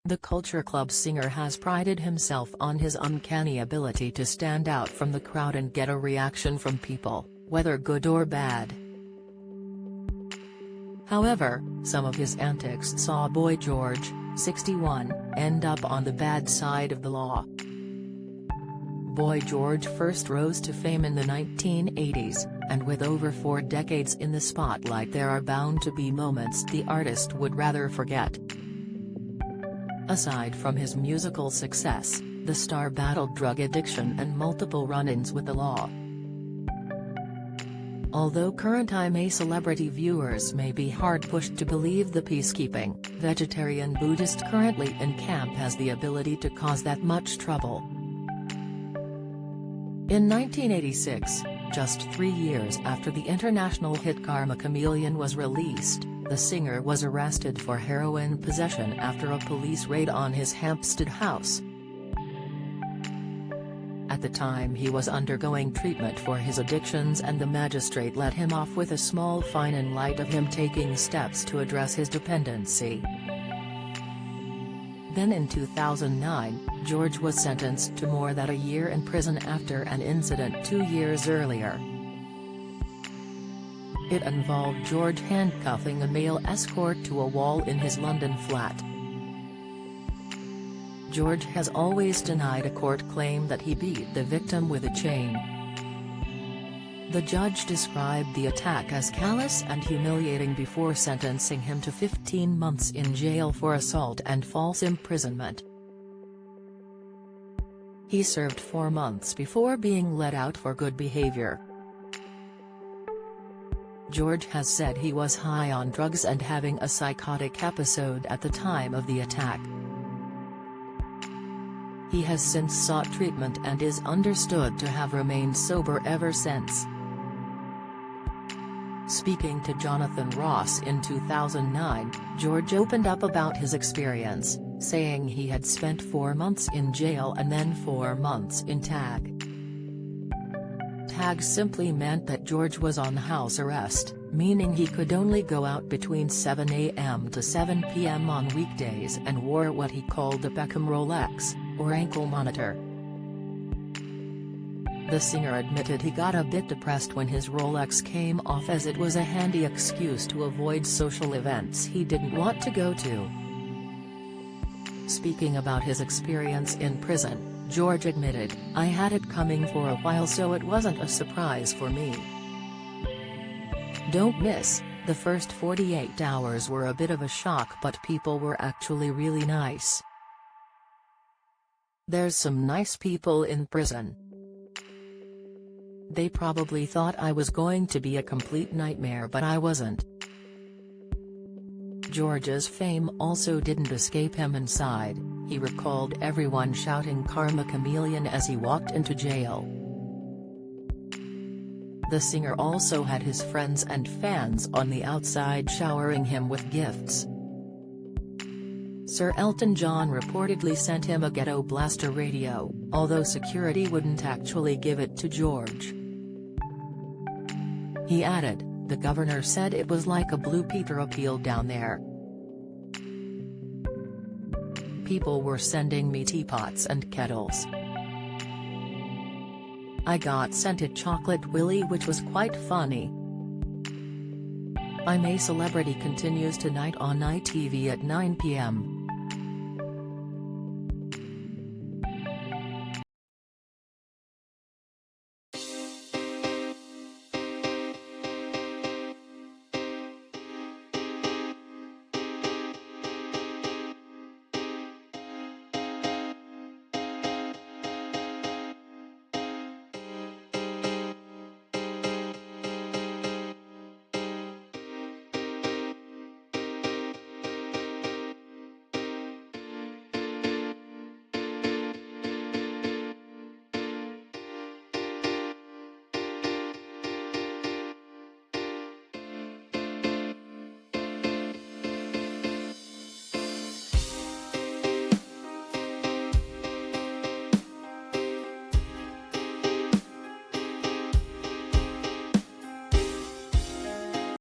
The Culture Club singer has prided himself on his uncanny ability to stand out from the crowd and get a reaction from people, whether good or bad. However, some of his antics saw Boy George, 61, end up on the bad side of the law. Boy George first rose to fame in the 1980s, and with over 4 decades in the spotlight there are bound to be moments the artist would rather forget. Aside from his musical success, the star battled drug addiction and multiple run-ins with the law. Although current I'm a Celebrity viewers may be hard-pushed to believe the peacekeeping, vegetarian Buddhist currently in camp has the ability to cause that much trouble. In 1986, just 3 years after the international hit Karma Chameleon was released, the singer was arrested for heroin possession after a police raid on his Hampstead house. At the time he was undergoing treatment for his addictions and the magistrate let him off with a small fine in light of him taking steps to address his dependency. Then in 2009, George was sentenced to more than a year in prison after an incident 2 years earlier. It involved George handcuffing a male escort to a wall in his London flat. George has always denied a court claim that he beat the victim with a chain. The judge described the attack as callous and humiliating before sentencing him to 15 months in jail for assault and false imprisonment. He served 4 months before being let out for good behavior. George has said he was high on drugs and having a psychotic episode at the time of the attack. He has since sought treatment and is understood to have remained sober ever since. Speaking to Jonathan Ross in 2009, George opened up about his experience, saying he had spent 4 months in jail and then 4 months in TAG. TAG simply meant that George was on house arrest, meaning he could only go out between 7 a.m. to 7 p.m. on weekdays and wore what he called a Beckham Rolex, or ankle monitor. The singer admitted he got a bit depressed when his Rolex came off as it was a handy excuse to avoid social events he didn't want to go to. Speaking about his experience in prison, George admitted, "I had it coming for a while so it wasn't a surprise for me. Don't miss, the first 48 hours were a bit of a shock but people were actually really nice. There's some nice people in prison. They probably thought I was going to be a complete nightmare but I wasn't." George's fame also didn't escape him inside. He recalled everyone shouting Karma Chameleon as he walked into jail. The singer also had his friends and fans on the outside showering him with gifts. Sir Elton John reportedly sent him a Ghetto Blaster radio, although security wouldn't actually give it to George. He added, "The governor said it was like a Blue Peter appeal down there. People were sending me teapots and kettles. I got sent a chocolate willy which was quite funny." I'm a Celebrity continues tonight on ITV at 9 p.m.